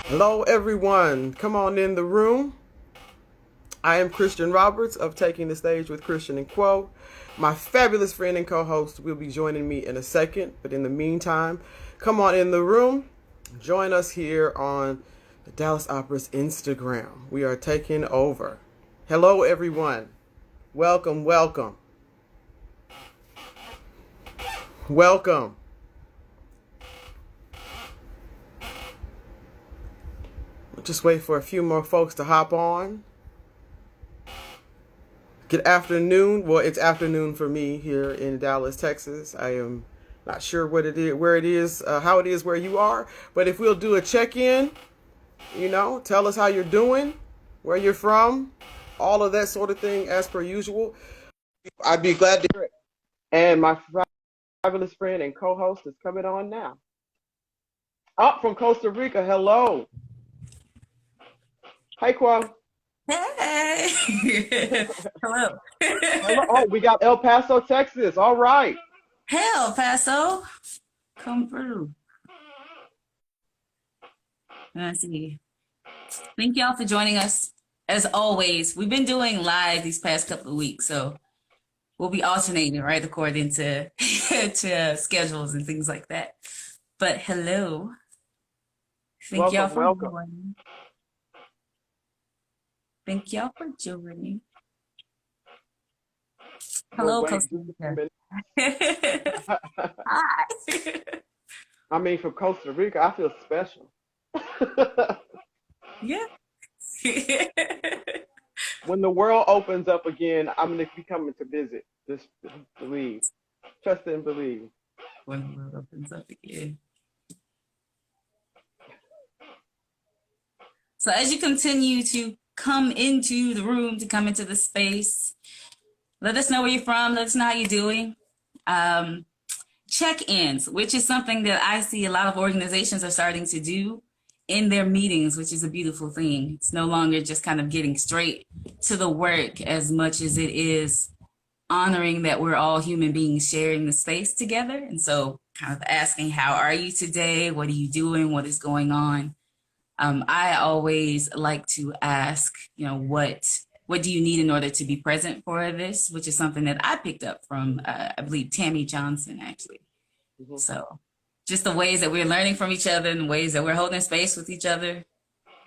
Hello, everyone. Come on in the room. I am Kristian Roberts of Taking the Stage with Kristian and Quo. My fabulous friend and co-host will be joining me in a second, but in the meantime, come on in the room. Join us here on the Dallas Opera's Instagram. We are taking over. Hello, everyone. Welcome, welcome. Welcome. Just wait for a few more folks to hop on. Good afternoon. Well, it's afternoon for me here in Dallas, Texas. I am not sure what it is, where it is, how it is where you are. But if we'll do a check-in, tell us how you're doing, where you're from, all of that sort of thing as per usual. I'd be glad to hear it. And my fabulous friend and co-host is coming on now. Up from Costa Rica. Hello. Hey, Quo. Hey. Hello. Hello. Oh, we got El Paso, Texas. All right. Hell, Paso. Come through. Let's see. Thank y'all for joining us. As always, we've been doing live these past couple of weeks, so we'll be alternating, right, according to to schedules and things like that. But hello. Thank y'all Welcome, for welcome. joining. Thank y'all for joining. We'll Hello, wait Costa just a few Rica. minutes. Hi. I mean, from Costa Rica, I feel special. Yeah. When the world opens up again, I'm going to be coming to visit. Just believe. Trust and believe. When the world opens up again. So as you continue to come into the room, to come into the space, let us know where you're from. Let us know how you're doing. Um, Check-ins, which is something that I see a lot of organizations are starting to do in their meetings, which is a beautiful thing. It's no longer just kind of getting straight to the work as much as it is honoring that we're all human beings sharing the space together. And so kind of asking, how are you today? What are you doing? What is going on? I always like to ask, what do you need in order to be present for this, which is something that I picked up from, I believe, Tammy Johnson, actually. Mhm. So just the ways that we're learning from each other and ways that we're holding space with each other,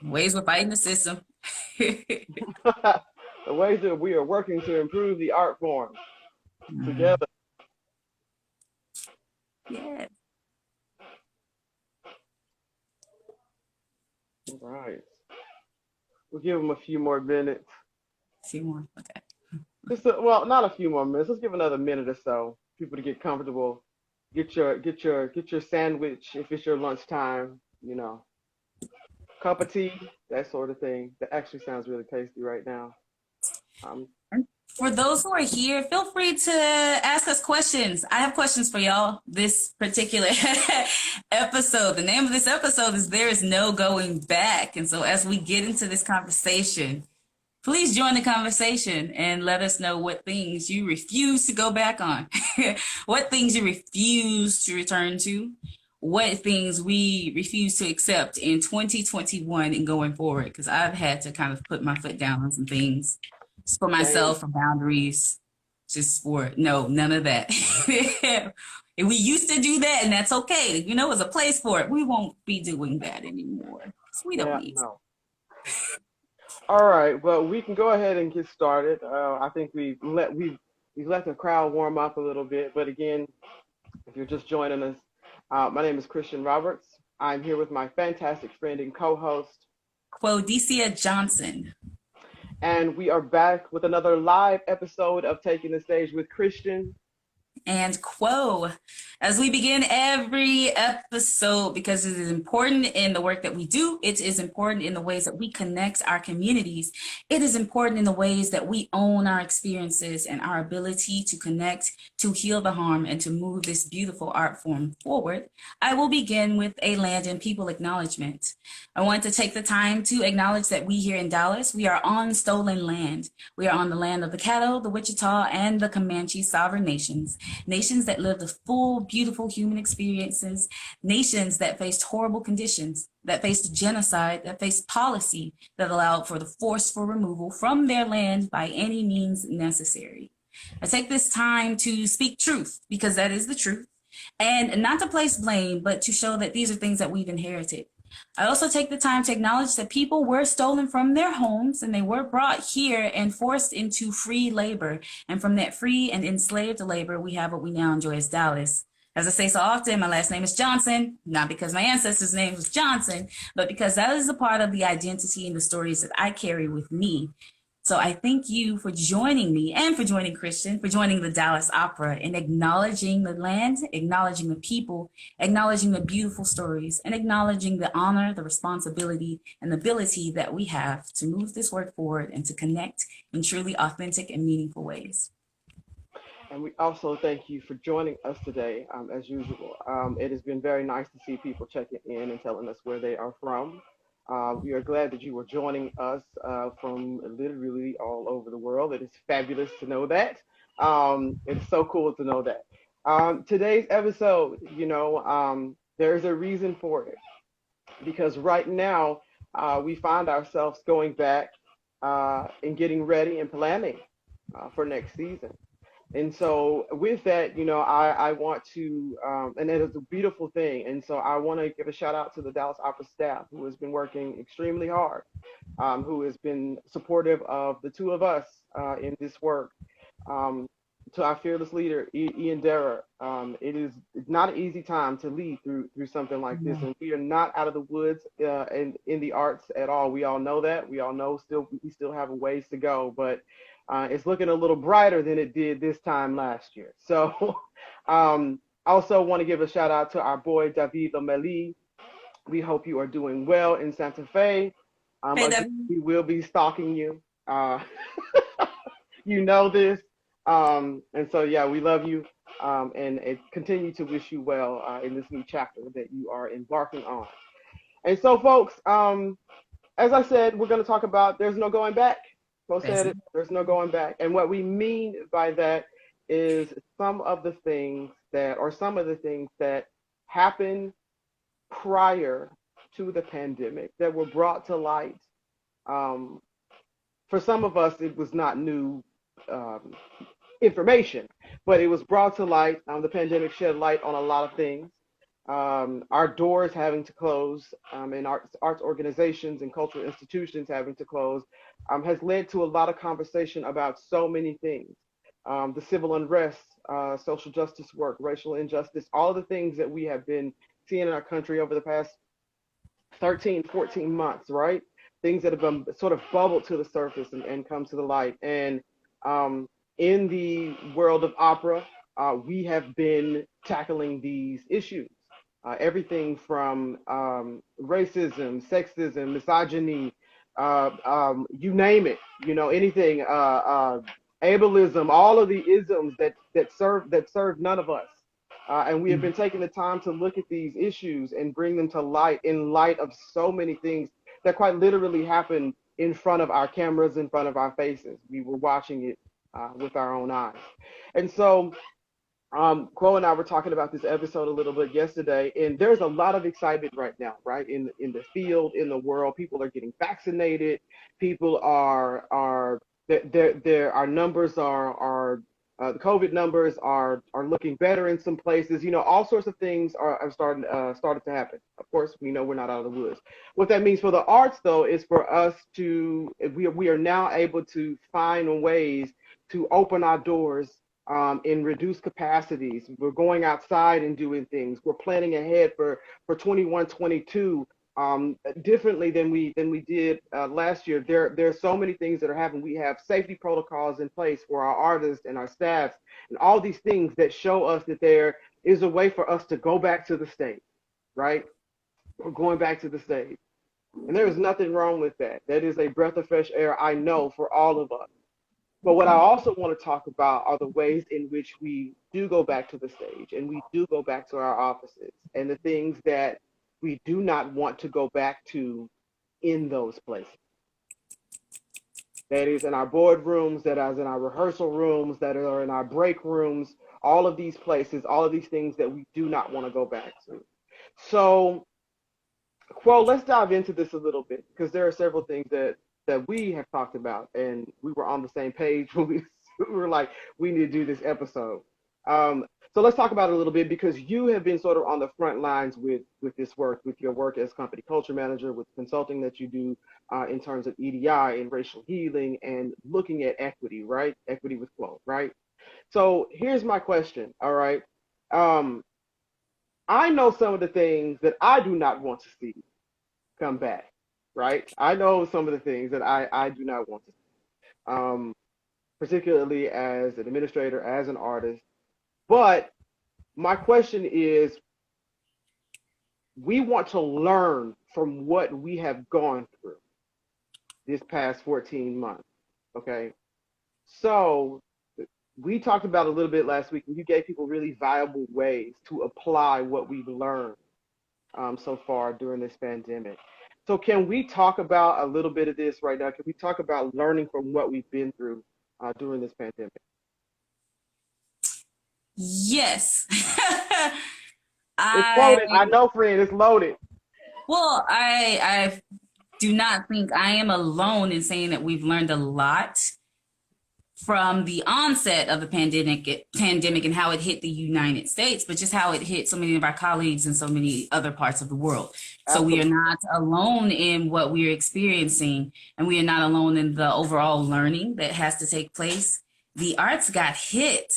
ways we're fighting the system. The ways that we are working to improve the art form Mm, together. yeah, All right. We'll give them a few more minutes. see more. Okay. Well, not a few more minutes. Let's give another minute or so. People to get comfortable. Get your sandwich if it's your lunchtime. Cup of tea, that sort of thing. That actually sounds really tasty right now. Um, And for those who are here, feel free to ask us questions. I have questions for y'all this particular episode. The name of this episode is There Is No Going Back. And so as we get into this conversation, please join the conversation and let us know what things you refuse to go back on, what things you refuse to return to, what things we refuse to accept in 2021 and going forward. Because I've had to kind of put my foot down on some things just for Same. myself, for boundaries, just for no, none of that. And we used to do that, and that's okay. There's a place for it. We won't be doing that anymore. 'Cause we don't Yeah, need to. no. All right. Well, we can go ahead and get started. I think we let the crowd warm up a little bit. But again, if you're just joining us, my name is Kristian Roberts. I'm here with my fantastic friend and co-host, Quodicia Johnson. and we are back with another live episode of Taking the Stage with Kristian. And Quo, as we begin every episode, because it is important in the work that we do, it is important in the ways that we connect our communities, it is important in the ways that we own our experiences and our ability to connect, to heal the harm, and to move this beautiful art form forward. I will begin with a land and people acknowledgement. I want to take the time to acknowledge that we here in Dallas, we are on stolen land. We are on the land of the Caddo, the Wichita, and the Comanche sovereign nations. nations that lived the full, beautiful human experiences, nations that faced horrible conditions, that faced genocide, that faced policy that allowed for the forceful removal from their land by any means necessary. I take this time to speak truth because that is the truth, and not to place blame, but to show that these are things that we've inherited. I also take the time to acknowledge that people were stolen from their homes and they were brought here and forced into free labor. And from that free and enslaved labor, we have what we now enjoy as Dallas. As I say so often, my last name is Johnson, not because my ancestors' name was Johnson, but because that is a part of the identity and the stories that I carry with me. So I thank you for joining me and for joining Kristian, for joining the Dallas Opera and acknowledging the land, acknowledging the people, acknowledging the beautiful stories, and acknowledging the honor, the responsibility, and the ability that we have to move this work forward and to connect in truly authentic and meaningful ways. And we also thank you for joining us today, as usual. It has been very nice to see people checking in and telling us where they are from. We are glad that you were joining us from literally all over the world. It is fabulous to know that. It's so cool to know that. Today's episode, there's a reason for it because right now we find ourselves going back and getting ready and planning for next season. And so with that, I want to, and it is a beautiful thing. And so I want to give a shout out to the Dallas Opera staff who has been working extremely hard, who has been supportive of the two of us in this work. To our fearless leader, Ian Dara, it's not an easy time to lead through something like this. And we are not out of the woods in the arts at all. We all know that. We all know we still have a ways to go, but it's looking a little brighter than it did this time last year. So also want to give a shout out to our boy, David Lomeli. We hope you are doing well in Santa Fe. We will be stalking you. You know this. And so, yeah, we love you and continue to wish you well in this new chapter that you are embarking on. And so, folks, as I said, we're going to talk about there's no going back. Bo said it, there's no going back. And what we mean by that is some of the things that happened prior to the pandemic that were brought to light. For some of us, it was not new information, but it was brought to light. The pandemic shed light on a lot of things. Our doors having to close and arts organizations and cultural institutions having to close has led to a lot of conversation about so many things. The civil unrest, social justice work, racial injustice, all the things that we have been seeing in our country over the past 13, 14 months, right? Things that have been sort of bubbled to the surface and come to the light. And in the world of opera, we have been tackling these issues. Everything from racism, sexism, misogyny, you name it, anything, ableism, all of the isms that serve none of us. And we have been taking the time to look at these issues and bring them to light in light of so many things that quite literally happened in front of our cameras, in front of our faces. We were watching it with our own eyes. And so Quo and I were talking about this episode a little bit yesterday, and there's a lot of excitement right now, right? In the field, in the world, people are getting vaccinated. People are our numbers are the COVID numbers are looking better in some places. All sorts of things are started to happen. Of course, we know we're not out of the woods. What that means for the arts, though, is for us we are now able to find ways to open our doors in reduced capacities. We're going outside and doing things. We're planning ahead for 21, 22 differently than we did last year. There's so many things that are happening. We have safety protocols in place for our artists and our staffs and all these things that show us that there is a way for us to go back to the stage, right? We're going back to the stage. And there is nothing wrong with that. That is a breath of fresh air, I know, for all of us. But what I also want to talk about are the ways in which we do go back to the stage and we do go back to our offices and the things that we do not want to go back to in those places. That is in our boardrooms, that is in our rehearsal rooms, that are in our break rooms, all of these places, all of these things that we do not want to go back to. So, Quo, let's dive into this a little bit because there are several things that we have talked about, and we were on the same page when we were like, we need to do this episode. Um, so let's talk about it a little bit because you have been sort of on the front lines with this work, with your work as company culture manager, with consulting that you do in terms of EDI and racial healing and looking at equity, right? Equity with Quo, right? So here's my question. All right. Um, I know some of the things that I do not want to see come back, right? I know some of the things that I do not want to see, particularly as an administrator, as an artist. But my question is, we want to learn from what we have gone through this past 14 months, okay? So we talked about a little bit last week, and you gave people really viable ways to apply what we've learned so far during this pandemic. So can we talk about a little bit of this right now? Can we talk about learning from what we've been through during this pandemic? Yes. It's loaded. I know, friend, it's loaded. Well, I do not think I am alone in saying that we've learned a lot from the onset of the pandemic and how it hit the United States, but just how it hit so many of our colleagues in so many other parts of the world. Absolutely. So we are not alone in what we are experiencing, and we are not alone in the overall learning that has to take place. The arts got hit.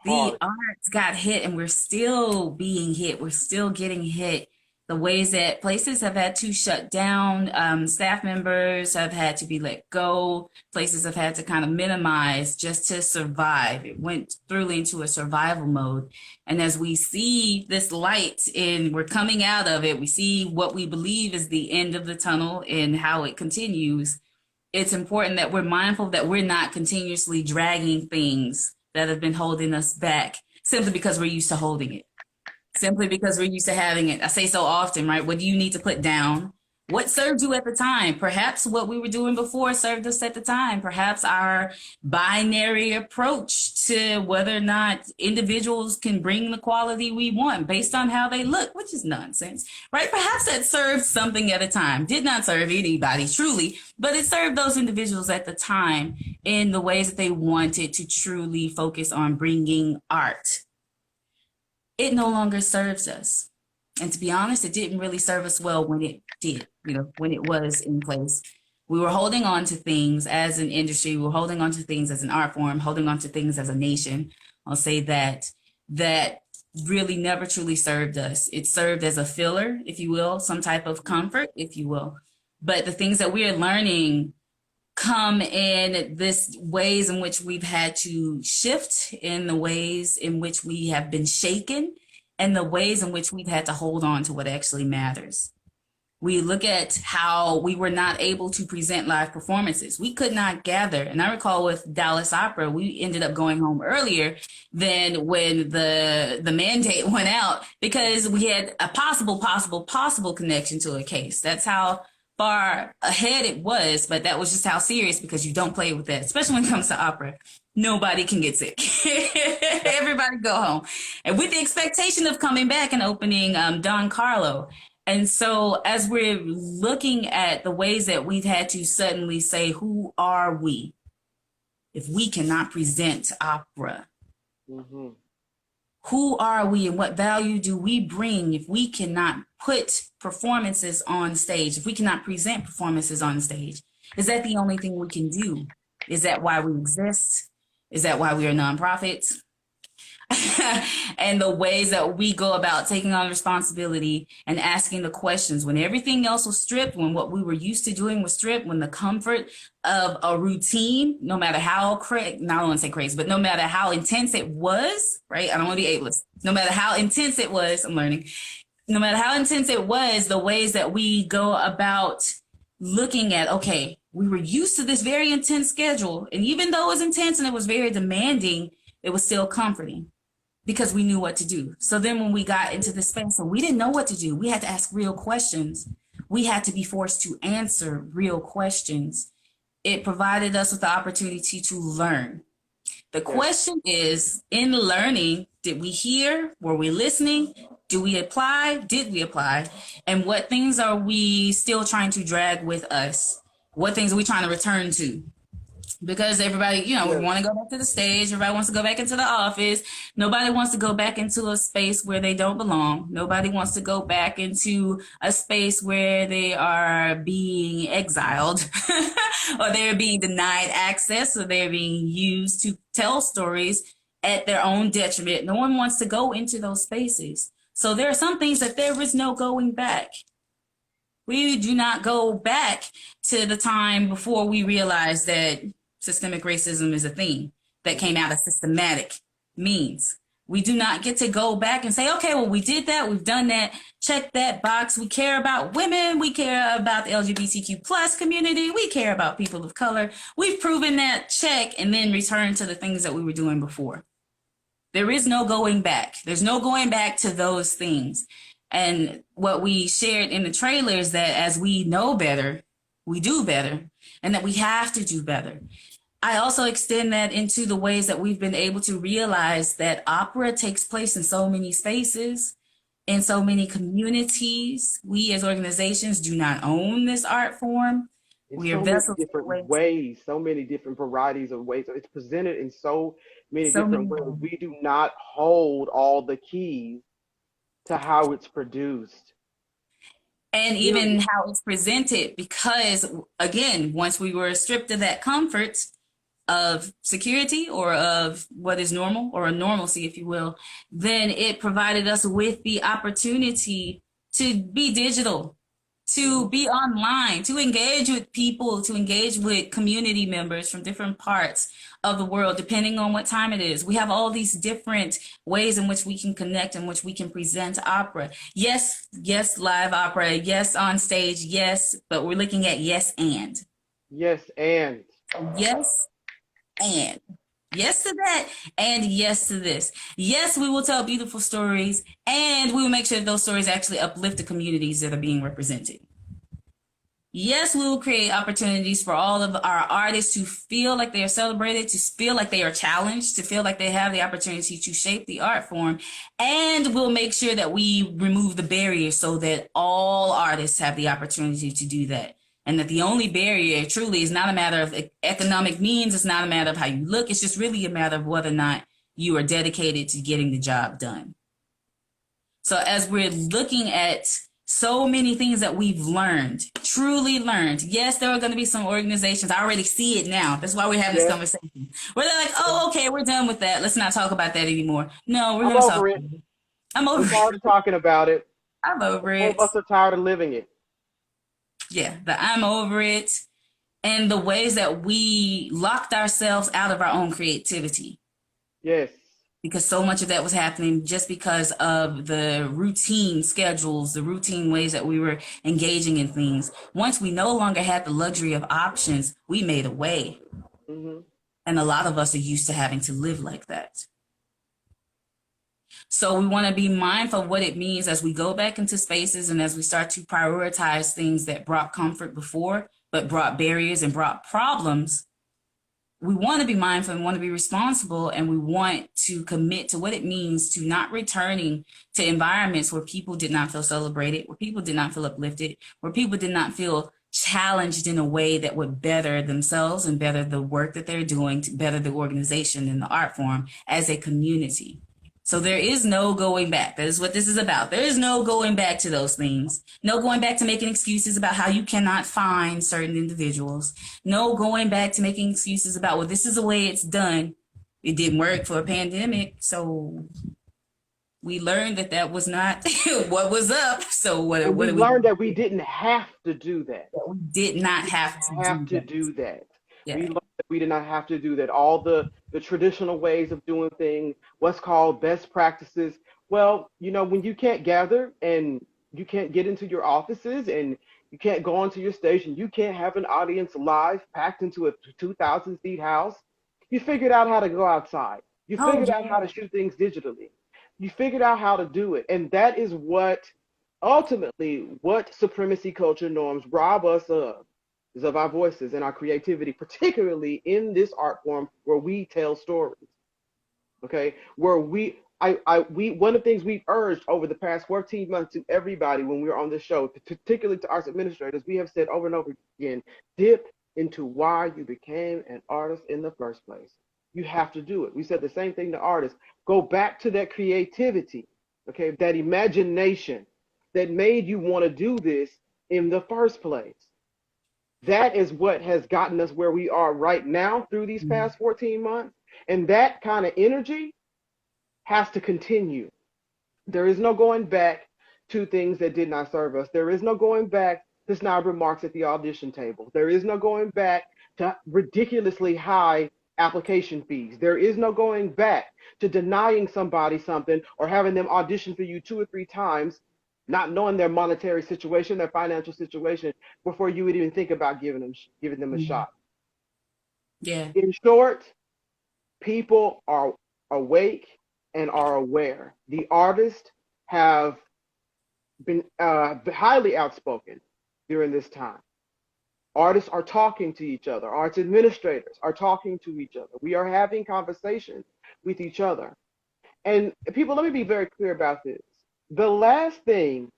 The arts got hit, and we're still being hit. We're still getting hit. The ways that places have had to shut down, staff members have had to be let go, places have had to kind of minimize just to survive. It went through into a survival mode. And as we see this light and we're coming out of it, we see what we believe is the end of the tunnel and how it continues. It's important that we're mindful that we're not continuously dragging things that have been holding us back simply because we're used to holding it. Simply because we're used to having it. I say so often, right? What do you need to put down? What served you at the time? Perhaps what we were doing before served us at the time. Perhaps our binary approach to whether or not individuals can bring the quality we want based on how they look, which is nonsense, right? Perhaps that served something at a time. Did not serve anybody truly, but it served those individuals at the time in the ways that they wanted to truly focus on bringing art. It no longer serves us. And to be honest, it didn't really serve us well when it did, when it was in place. We were holding on to things as an industry, we were holding on to things as an art form, holding on to things as a nation. I'll say that really never truly served us. It served as a filler, if you will, some type of comfort, if you will. But the things that we are learning come in this ways in which we've had to shift, in the ways in which we have been shaken, and the ways in which we've had to hold on to what actually matters. We look at how we were not able to present live performances. We could not gather. And I recall with Dallas Opera, we ended up going home earlier than when the mandate went out because we had a possible connection to a case. That's how far ahead it was, but that was just how serious, because you don't play with that, especially when it comes to opera. Nobody can get sick. Everybody go home. And with the expectation of coming back and opening Don Carlo. And so as we're looking at the ways that we've had to suddenly say, who are we if we cannot present opera? Mm-hmm. Who are we and what value do we bring if we cannot put performances on stage, if we cannot present performances on stage? Is that the only thing we can do? Is that why we exist? Is that why we are nonprofits? And the ways that we go about taking on responsibility and asking the questions when everything else was stripped, when what we were used to doing was stripped, when the comfort of a routine, no matter how crazy, not want to say crazy, but no matter how intense it was, right? I don't want to be ableist. No matter how intense it was, I'm learning. No matter how intense it was, the ways that we go about looking at, okay, we were used to this very intense schedule. And even though it was intense and it was very demanding, it was still comforting, because we knew what to do. So then when we got into the space and we didn't know what to do, we had to ask real questions. We had to be forced to answer real questions. It provided us with the opportunity to learn. The Yes. question is, in learning, did we hear? Were we listening? Do we apply? Did we apply? And what things are we still trying to drag with us? What things are we trying to return to? Because everybody, we Yes. want to go back to the stage. Everybody wants to go back into the office. Nobody wants to go back into a space where they don't belong. Nobody wants to go back into a space where they are being exiled or they're being denied access or they're being used to tell stories at their own detriment. No one wants to go into those spaces. So there are some things that there is no going back. We do not go back to the time before we realized that systemic racism is a thing that came out of systematic means. We do not get to go back and say, okay, well, we did that. We've done that. Check that box. We care about women. We care about the LGBTQ plus community. We care about people of color. We've proven that, check, and then return to the things that we were doing before. There is no going back. There's no going back to those things. And what we shared in the trailer is that as we know better, we do better, and that we have to do better. I also extend that into the ways that we've been able to realize that opera takes place in so many spaces, in so many communities. We as organizations do not own this art form. In We are so many vessels different ways, so many different varieties of ways. It's presented in so many so different many ways. ways. We do not hold all the keys to how it's produced. And even how it's presented, because again, once we were stripped of that comfort of security or of what is normal or a normalcy, if you will, then it provided us with the opportunity to be digital, to be online, to engage with people, to engage with community members from different parts of the world, depending on what time it is. We have all these different ways in which we can connect, in which we can present opera. Yes, yes, live opera. Yes, on stage. Yes, but we're looking at yes and. Yes, and. Yes, and. Yes to that, and yes to this. Yes, we will tell beautiful stories, and we will make sure that those stories actually uplift the communities that are being represented. Yes, we will create opportunities for all of our artists to feel like they are celebrated, to feel like they are challenged, to feel like they have the opportunity to shape the art form. And we'll make sure that we remove the barriers so that all artists have the opportunity to do that. And that the only barrier truly is not a matter of economic means. It's not a matter of how you look. It's just really a matter of whether or not you are dedicated to getting the job done. So as we're looking at so many things that we've learned, truly learned. Yes, there are going to be some organizations. I already see it now. That's why we're having this conversation. Where they're like, oh, okay, we're done with that. Let's not talk about that anymore. No, we're going to talk about it. I'm over it. We're tired of talking about it. I'm over it. All of us are tired of living it. Yeah, I'm over it. And the ways that we locked ourselves out of our own creativity. Yes. Because so much of that was happening just because of the routine schedules, the routine ways that we were engaging in things. Once we no longer had the luxury of options, we made a way. Mm-hmm. And a lot of us are used to having to live like that. So we want to be mindful of what it means as we go back into spaces and as we start to prioritize things that brought comfort before, but brought barriers and brought problems. We want to be mindful and want to be responsible, and we want to commit to what it means to not returning to environments where people did not feel celebrated, where people did not feel uplifted, where people did not feel challenged in a way that would better themselves and better the work that they're doing, to better the organization and the art form as a community. So there is no going back. That is what this is about. There is no going back to those things. No going back to making excuses about how you cannot find certain individuals. No going back to making excuses about, well, this is the way it's done. It didn't work for a pandemic. So we learned that that was not what was up. So we learned that we didn't have to do that. We did not have to do that. Yeah. We learned that we did not have to do that. All the traditional ways of doing things, what's called best practices. Well, when you can't gather and you can't get into your offices and you can't go onto your station, you can't have an audience live packed into a 2,000-seat house, you figured out how to go outside. You figured out how to shoot things digitally. You figured out how to do it. And that is what ultimately what supremacy culture norms rob us of, of our voices and our creativity, particularly in this art form where we tell stories. Okay, where we one of the things we've urged over the past 14 months to everybody when we were on this show, particularly to arts administrators, we have said over and over again, dip into why you became an artist in the first place. You have to do it. We said the same thing to artists. Go back to that creativity, okay, that imagination that made you want to do this in the first place. That is what has gotten us where we are right now through these past 14 months. And that kind of energy has to continue. There is no going back to things that did not serve us. There is no going back to snide remarks at the audition table. There is no going back to ridiculously high application fees. There is no going back to denying somebody something or having them audition for you 2 or 3 times, not knowing their monetary situation, their financial situation, before you would even think about giving them a shot. Yeah. In short, people are awake and are aware. The artists have been highly outspoken during this time. Artists are talking to each other. Arts administrators are talking to each other. We are having conversations with each other. And people, let me be very clear about this. The last thing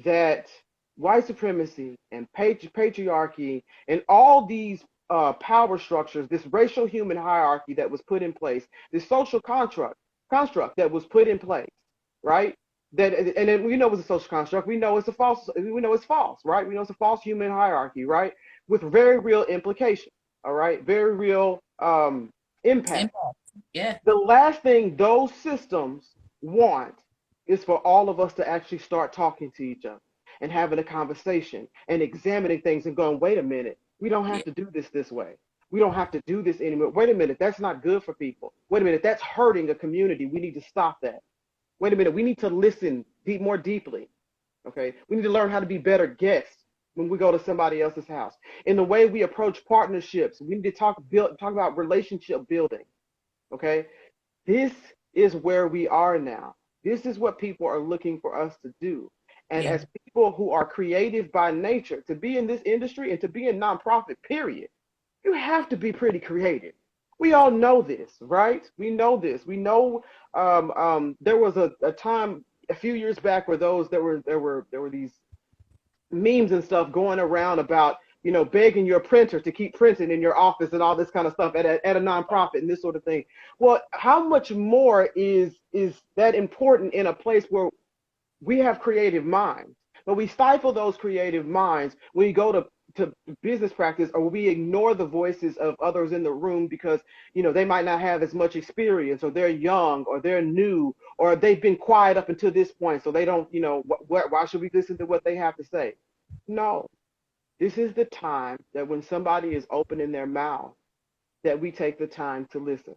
that white supremacy and patriarchy and all these power structures, this racial human hierarchy that was put in place, this social construct that was put in place, right? That, and then we know it's a social construct. We know it's a false. We know it's false, right? We know it's a false human hierarchy, right? With very real implications, all right? Very real impact. Yeah. The last thing those systems want is for all of us to actually start talking to each other and having a conversation and examining things and going, wait a minute, we don't have to do this way. We don't have to do this anymore. Wait a minute, that's not good for people. Wait a minute, that's hurting a community. We need to stop that. Wait a minute, we need to listen more deeply. Okay, we need to learn how to be better guests when we go to somebody else's house. In the way we approach partnerships, we need to talk about relationship building. Okay, this is where we are now. This is what people are looking for us to do. And as people who are creative by nature, to be in this industry and to be in nonprofit, period, you have to be pretty creative. We all know this, right? We know this. We know there was a time a few years back where there were these memes and stuff going around about, you know, begging your printer to keep printing in your office and all this kind of stuff at a nonprofit and this sort of thing. Well, how much more is that important in a place where we have creative minds, but we stifle those creative minds when we go to business practice, or we ignore the voices of others in the room because, you know, they might not have as much experience, or they're young, or they're new, or they've been quiet up until this point, so they don't, you know, why should we listen to what they have to say? No, this is the time that when somebody is opening their mouth, that we take the time to listen.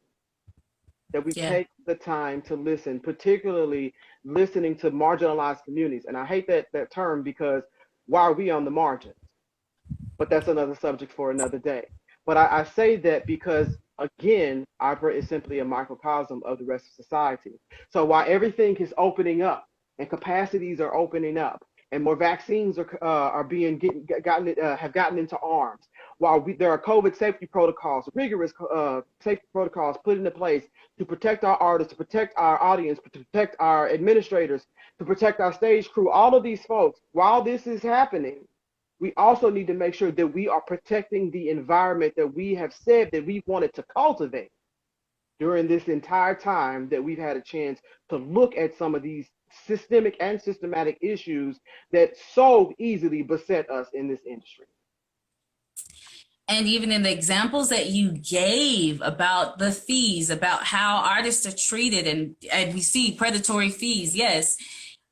That we take the time to listen, particularly listening to marginalized communities. And I hate that term, because why are we on the margins? But that's another subject for another day. But I say that because, again, opera is simply a microcosm of the rest of society. So while everything is opening up and capacities are opening up and more vaccines are being have gotten into arms, while there are COVID safety protocols, rigorous safety protocols put into place to protect our artists, to protect our audience, to protect our administrators, to protect our stage crew, all of these folks, while this is happening, we also need to make sure that we are protecting the environment that we have said that we wanted to cultivate during this entire time that we've had a chance to look at some of these systemic and systematic issues that so easily beset us in this industry. And even in the examples that you gave about the fees, about how artists are treated, and we see predatory fees, yes,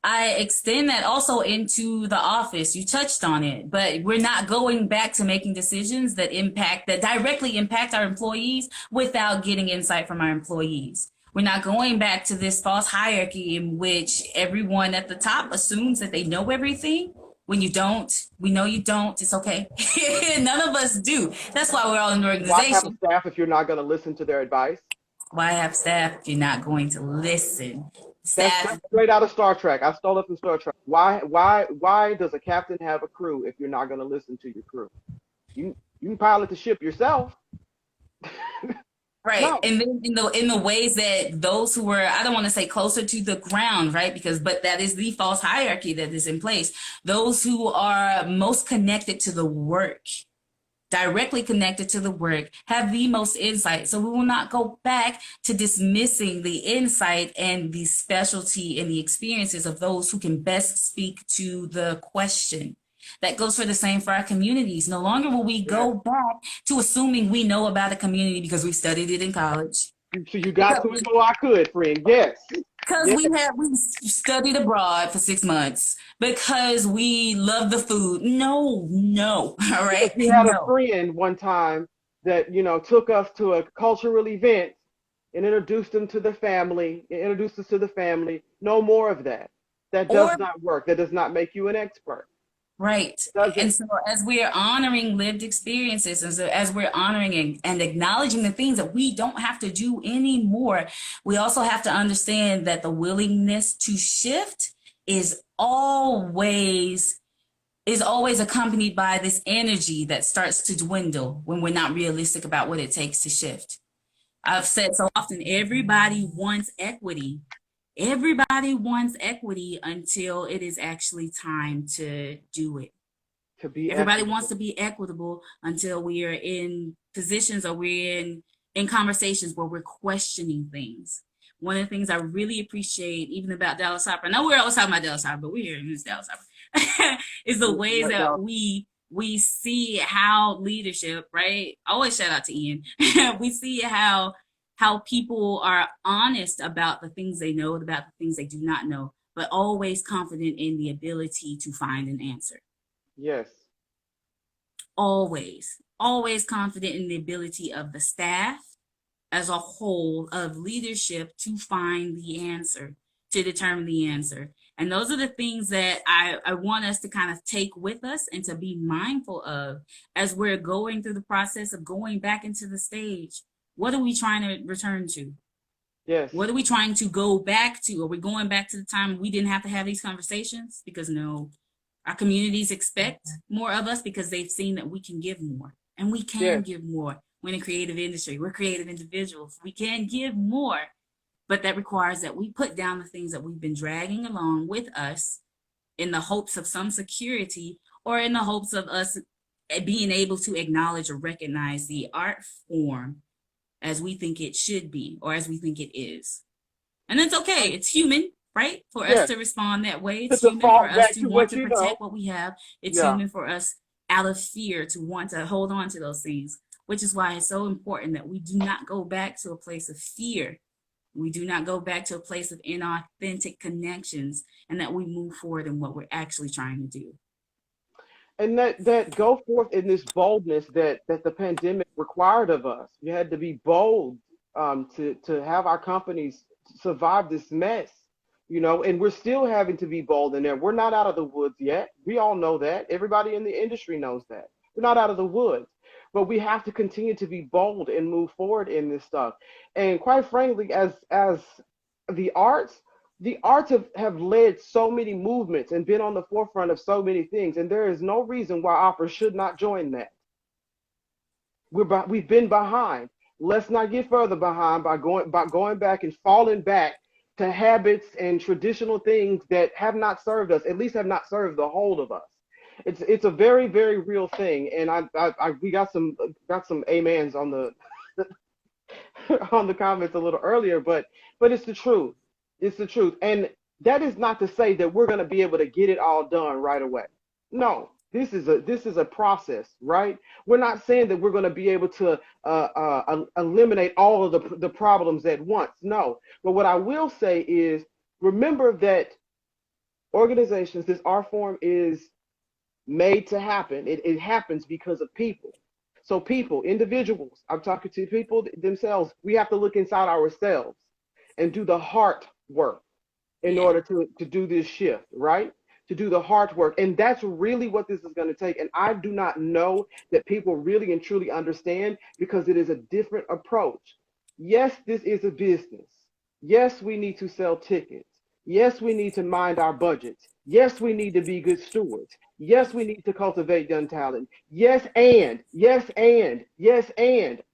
I extend that also into the office. You touched on it, but we're not going back to making decisions that directly impact our employees without getting insight from our employees. We're not going back to this false hierarchy in which everyone at the top assumes that they know everything. When you don't, we know you don't. It's okay. None of us do. That's why we're all in the organization. Why have staff if you're not going to listen to their advice? Why have staff if you're not going to listen? That's straight out of Star Trek. I stole it from Star Trek. Why does a captain have a crew if you're not going to listen to your crew? You can pilot the ship yourself. Right. No. And then in the ways that those who were, I don't want to say closer to the ground, right? Because but that is the false hierarchy that is in place. Those who are most connected to the work, directly connected to the work, have the most insight. So we will not go back to dismissing the insight and the specialty and the experiences of those who can best speak to the question. That goes for the same for our communities. No longer will we Yes. go back to assuming we know about a community because we studied it in college. So you got to it before I could, friend. Yes. Because Yes. we studied abroad for 6 months because we love the food. No, no, all Because right, we had a no. friend one time that, took us to a cultural event and introduced them to the family, introduced us to the family. No more of that. That does Or not work. That does not make you an expert. right. And Doesn't. so as we're honoring lived experiences, and so as we're honoring and acknowledging the things that we don't have to do anymore, we also have to understand that the willingness to shift is always accompanied by this energy that starts to dwindle when we're not realistic about what it takes to shift. I've said so often, everybody wants equity. Everybody wants equity until it is actually time to do it. To be Everybody wants equitable. to be equitable until we are in positions or we're in conversations where we're questioning things. One of the things I really appreciate, even about Dallas Opera, I know we're always talking about Dallas Opera, but we're here in this Dallas Opera, is the ways that we see how leadership, right? Always shout out to Ian. We see how people are honest about the things they know, about the things they do not know, but always confident in the ability to find an answer. Yes. Always confident in the ability of the staff as a whole, of leadership, to find the answer, to determine the answer. And those are the things that I want us to kind of take with us and to be mindful of as we're going through the process of going back into the stage. What are we trying to return to? Yes. What are we trying to go back to? Are we going back to the time we didn't have to have these conversations? Because no, our communities expect more of us because they've seen that we can give more, and we can Yes. give more. We're in a creative industry. We're creative individuals. We can give more, but that requires that we put down the things that we've been dragging along with us in the hopes of some security, or in the hopes of us being able to acknowledge or recognize the art form as we think it should be or as we think it is. And it's okay. It's human, right? For us Yes. to respond that way. To It's human for default us back to to want what to you know. protect what we have. It's Yeah. human for us, out of fear, to want to hold on to those things, which is why it's so important that we do not go back to a place of fear. We do not go back to a place of inauthentic connections, and that we move forward in what we're actually trying to do. And that go forth in this boldness that the pandemic required of us. You had to be bold, to have our companies survive this mess, and we're still having to be bold in there. We're not out of the woods yet. We all know that. Everybody in the industry knows that. We're not out of the woods. But we have to continue to be bold and move forward in this stuff. And quite frankly, as the arts, the arts have led so many movements and been on the forefront of so many things, and there is no reason why opera should not join that. We've been behind. Let's not get further behind by going back and falling back to habits and traditional things that have not served us, at least have not served the whole of us. It's a very, very real thing, and we got some amens on the on the comments a little earlier, but it's the truth. It's the truth. And that is not to say that we're going to be able to get it all done right away. No, this is a process, right? We're not saying that we're going to be able to eliminate all of the problems at once. No, but what I will say is, remember that organizations, this art form is made to happen. It happens because of people. So people, individuals, I'm talking to people themselves. We have to look inside ourselves and do the heart work in Yeah. order to do this shift, right? To do the hard work. And that's really what this is going to take. And I do not know that people really and truly understand, because it is a different approach. Yes, this is a business. Yes, we need to sell tickets. Yes, we need to mind our budgets. Yes, we need to be good stewards. Yes, we need to cultivate young talent. Yes, and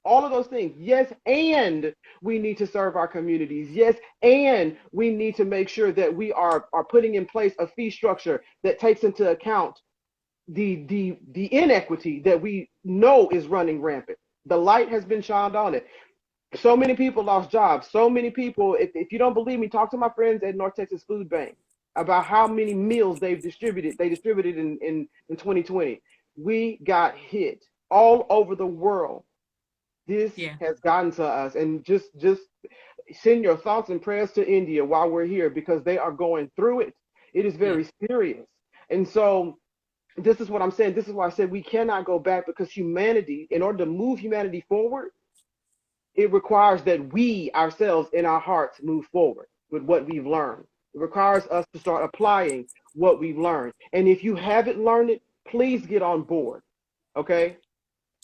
all of those things. Yes, and we need to serve our communities. Yes, and we need to make sure that we are putting in place a fee structure that takes into account the inequity that we know is running rampant. The light has been shined on it. So many people lost jobs. So many people, if you don't believe me, talk to my friends at North Texas Food Bank about how many meals they've distributed. They distributed in 2020. We got hit all over the world. This Yeah. has gotten to us. And just send your thoughts and prayers to India while we're here because they are going through it. It is Yeah. very serious. And so this is what I'm saying. This is why I said we cannot go back because humanity, in order to move humanity forward, it requires that we ourselves in our hearts move forward with what we've learned. It requires us to start applying what we've learned. And if you haven't learned it, please get on board, okay?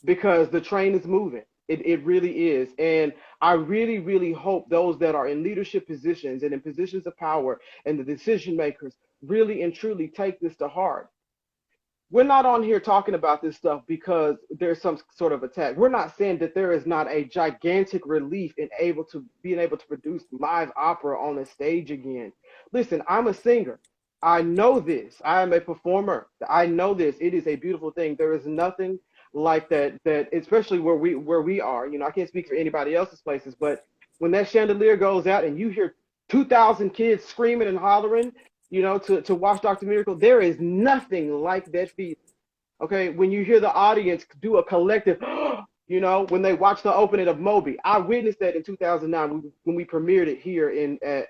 Because the train is moving. It really is. And I really, really hope those that are in leadership positions and in positions of power and the decision makers really and truly take this to heart. We're not on here talking about this stuff because there's some sort of attack. We're not saying that there is not a gigantic relief in being able to produce live opera on a stage again. Listen, I'm a singer. I know this. I am a performer. I know this. It is a beautiful thing. There is nothing like that especially where we are. I can't speak for anybody else's places, but when that chandelier goes out and you hear 2,000 kids screaming and hollering, to watch Dr. Miracle, there is nothing like that feeling. Okay, when you hear the audience do a collective, when they watch the opening of Moby, I witnessed that in 2009 when we premiered it here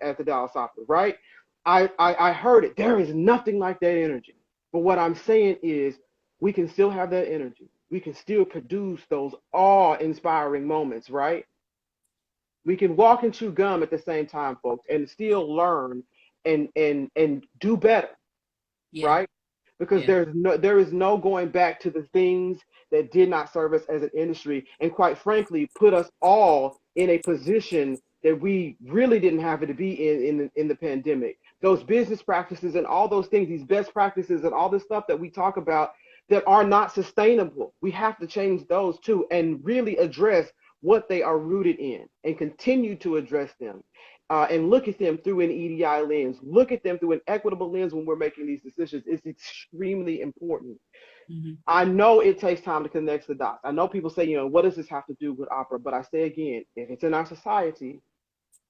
at the Dallas Opera. Right, I heard it. There is nothing like that energy. But what I'm saying is, we can still have that energy. We can still produce those awe-inspiring moments. Right, we can walk and chew gum at the same time, folks, and still learn and do better, Yeah. right? Because Yeah. there is no going back to the things that did not serve us as an industry, and quite frankly, put us all in a position that we really didn't have it to be in the pandemic. Those business practices and all those things, these best practices and all this stuff that we talk about that are not sustainable. We have to change those too and really address what they are rooted in and continue to address them and look at them through an EDI lens, look at them through an equitable lens when we're making these decisions. It's extremely important. Mm-hmm. I know it takes time to connect the dots. I know people say, what does this have to do with opera? But I say again, if it's in our society,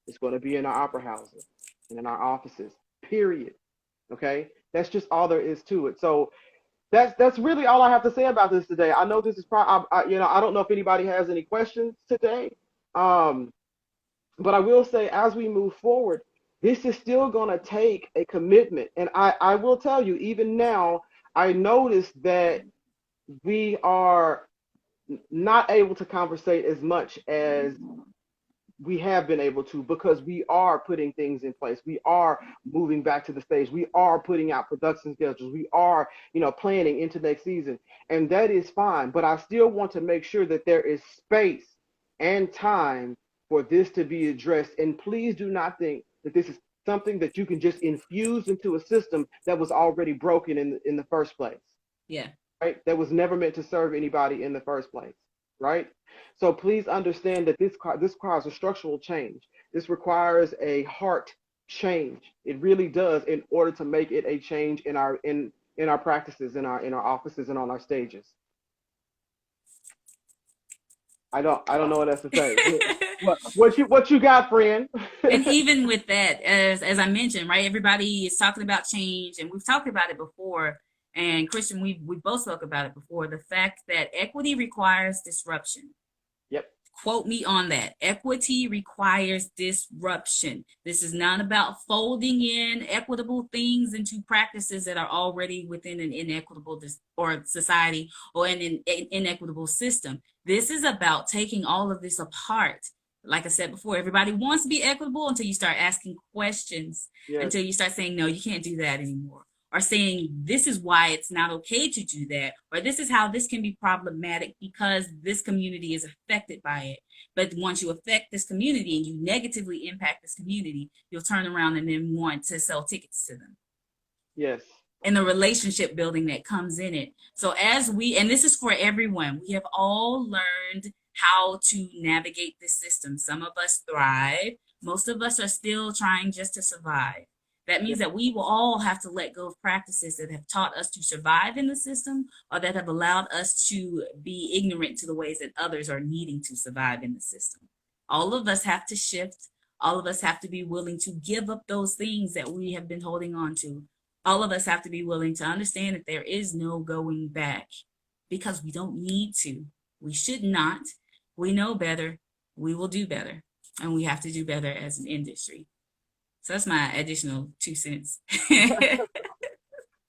it's going to be in our opera houses and in our offices, period. Okay? That's just all there is to it. So that's really all I have to say about this today. I know this is probably, I don't know if anybody has any questions today. But I will say, as we move forward, this is still going to take a commitment. And I will tell you, even now, I noticed that we are not able to conversate as much as we have been able to because we are putting things in place. We are moving back to the stage. We are putting out production schedules. We are, planning into next season. And that is fine. But I still want to make sure that there is space and time for this to be addressed. And please do not think that this is something that you can just infuse into a system that was already broken in the first place. Yeah. Right? That was never meant to serve anybody in the first place. Right? So please understand that this requires a structural change. This requires a heart change. It really does, in order to make it a change in our practices, in our offices, and on our stages. I don't know what else to say. What you got, friend? And even with that, as I mentioned, right, everybody is talking about change, and we've talked about it before. And Kristian, we both spoke about it before. The fact that equity requires disruption. Yep. Quote me on that. Equity requires disruption. This is not about folding in equitable things into practices that are already within an inequitable or society or an inequitable system. This is about taking all of this apart. Like I said before, everybody wants to be equitable until you start asking questions, Yes. until you start saying, no, you can't do that anymore. Or saying this is why it's not okay to do that, or this is how this can be problematic because this community is affected by it. But once you affect this community and you negatively impact this community, you'll turn around and then want to sell tickets to them. Yes. and the relationship building that comes in it. So as we, and this is for everyone, we have all learned how to navigate this system. Some of us thrive. Most of us are still trying just to survive. That means that we will all have to let go of practices that have taught us to survive in the system, or that have allowed us to be ignorant to the ways that others are needing to survive in the system. All of us have to shift. All of us have to be willing to give up those things that we have been holding on to. All of us have to be willing to understand that there is no going back, because we don't need to. We should not. We know better. We will do better. And we have to do better as an industry. So that's my additional 2 cents.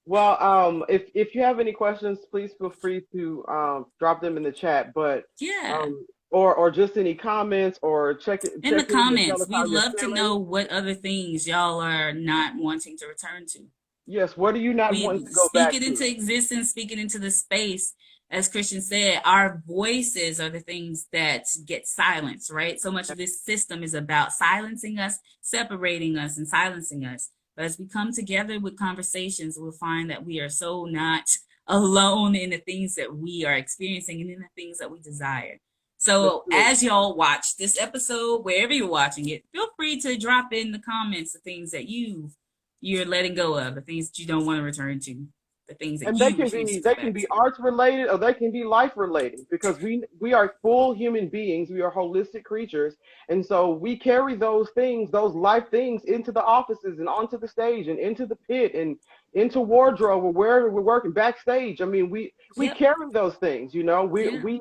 Well, if you have any questions, please feel free to drop them in the chat. But Yeah. or just any comments, or In the check in and tell comments, us we'd how you're love to feeling. know what other things y'all are not wanting to return to. Yes, what are you not We wanting to go speak back it into to? existence, speak it into the space. As Kristian said, our voices are the things that get silenced, right? So much of this system is about silencing us, separating us, and silencing us. But as we come together with conversations, we'll find that we are so not alone in the things that we are experiencing and in the things that we desire. That's So true. as y'all watch this episode, wherever you're watching it, feel free to drop in the comments the things that you're letting go of, the things that you don't want to return to, the things that And you refuse to go they can back be to. arts related, or they can be life related, because we are full human beings. We are holistic creatures, and so we carry those things, those life things, into the offices and onto the stage and into the pit and into wardrobe or wherever we're working backstage. I mean, we Yep. carry those things. You know, Yeah. we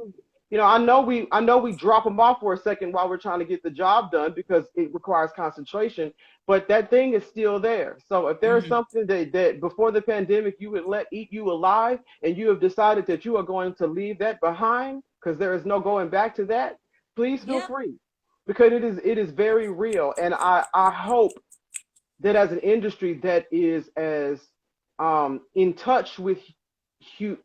you know, I know we drop them off for a second while we're trying to get the job done because it requires concentration, but that thing is still there. So if there is Mm-hmm. something that before the pandemic you would let eat you alive, and you have decided that you are going to leave that behind because there is no going back to that, please feel Yep. free, because it is very real. And I hope that as an industry that is as in touch with hu-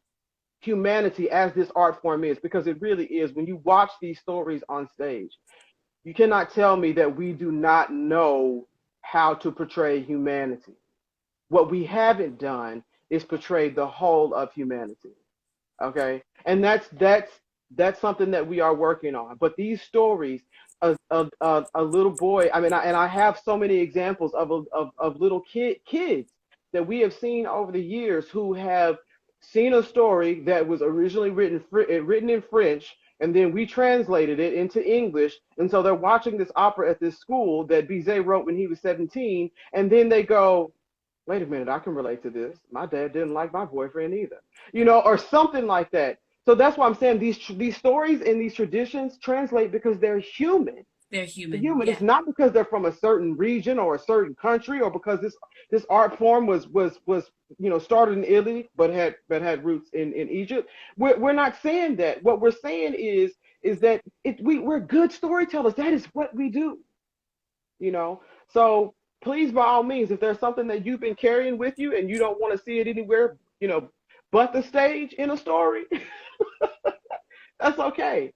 humanity as this art form is, because it really is. When you watch these stories on stage, you cannot tell me that we do not know how to portray humanity. What we haven't done is portray the whole of humanity. Okay, and that's something that we are working on. But these stories, a little boy. I mean, and I have so many examples of little kids that we have seen over the years who have seen a story that was originally written in French, and then we translated it into English. And so they're watching this opera at this school that Bizet wrote when he was 17, and then they go, wait a minute, I can relate to this. My dad didn't like my boyfriend either, you know, or something like that. So that's why I'm saying these stories and these traditions translate because they're human. They're They're human. human. Yeah. It's not because they're from a certain region or a certain country, or because this art form was started in Italy but had roots in Egypt. We're not saying that. What we're saying is that we're good storytellers. That is what we do, you know. So please, by all means, if there's something that you've been carrying with you and you don't want to see it anywhere, but the stage in a story, that's okay.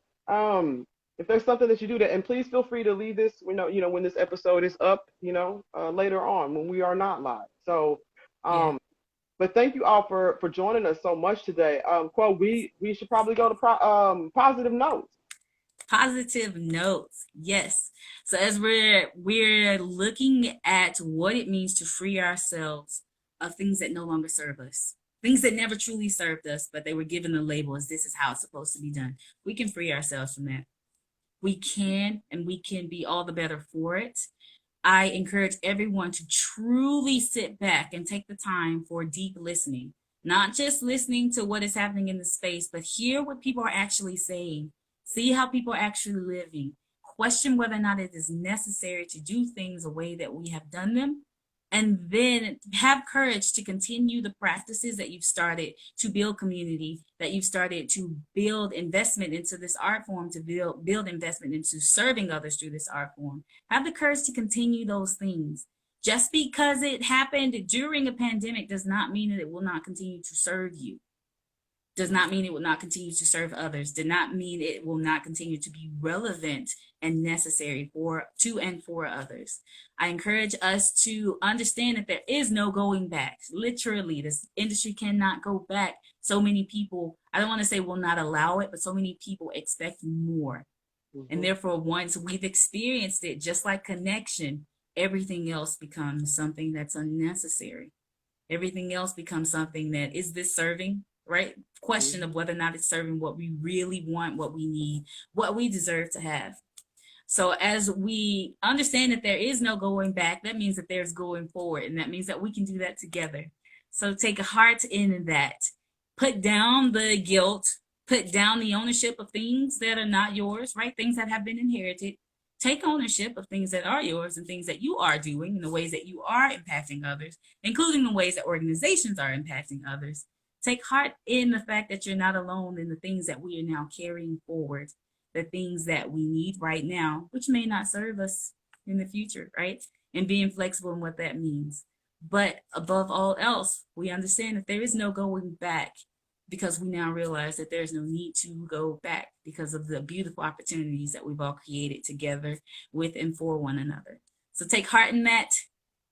If there's something that you do that, and please feel free to leave this, when this episode is up, later on when we are not live. So, Yeah. but thank you all for joining us so much today. Quo, we should probably go to positive notes. Positive notes. Yes. So as we're looking at what it means to free ourselves of things that no longer serve us, things that never truly served us, but they were given the label as this is how it's supposed to be done. We can free ourselves from that. We can, and we can be all the better for it. I encourage everyone to truly sit back and take the time for deep listening, not just listening to what is happening in the space, but hear what people are actually saying, see how people are actually living, question whether or not it is necessary to do things the way that we have done them, and then have courage to continue the practices that you've started to build community, that you've started to build investment into this art form, to build investment into serving others through this art form. Have the courage to continue those things. Just because it happened during a pandemic does not mean that it will not continue to serve you. does not mean it will not continue to serve others, did not mean it will not continue to be relevant and necessary to and for others. I encourage us to understand that there is no going back. Literally, this industry cannot go back. So many people, I don't want to say will not allow it, but so many people expect more. And therefore, once we've experienced it, just like connection, everything else becomes something that's unnecessary. Everything else becomes something that, is this serving, right? Question of whether or not it's serving what we really want, what we need, what we deserve to have. So as we understand that there is no going back, that means that there's going forward. And that means that we can do that together. So take heart in that. Put down the guilt, put down the ownership of things that are not yours, right? Things that have been inherited. Take ownership of things that are yours and things that you are doing and the ways that you are impacting others, including the ways that organizations are impacting others. Take heart in the fact that you're not alone in the things that we are now carrying forward, the things that we need right now, which may not serve us in the future, right? And being flexible in what that means. But above all else, we understand that there is no going back, because we now realize that there's no need to go back because of the beautiful opportunities that we've all created together with and for one another. So take heart in that.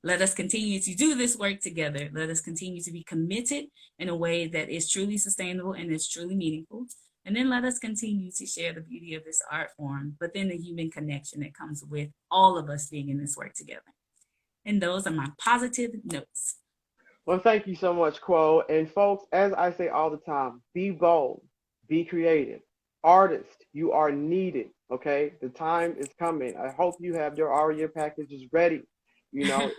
Let us continue to do this work together. Let us continue to be committed in a way that is truly sustainable and is truly meaningful. And then let us continue to share the beauty of this art form, but then the human connection that comes with all of us being in this work together. And those are my positive notes. Well, thank you so much, Quo. And folks, as I say all the time, be bold, be creative. Artists, you are needed. Okay, the time is coming. I hope you have your ARIA packages ready. You know,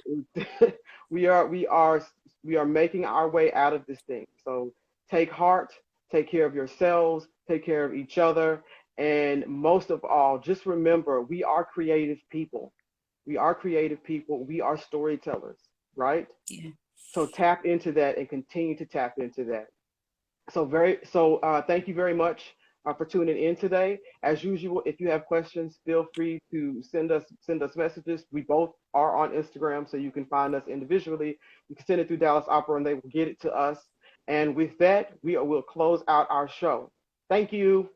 we are making our way out of this thing. So take heart, take care of yourselves, take care of each other, and most of all, just remember, we are creative people. We are creative people. We are storytellers, right? Yeah. So tap into that and continue to tap into that. Thank you very much for tuning in today. As usual, if you have questions, feel free to send us messages. We both are on Instagram, so you can find us individually. You can send it through Dallas Opera, and they will get it to us. And with that, we will close out our show. Thank you.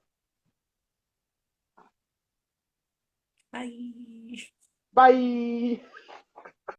Bye. Bye.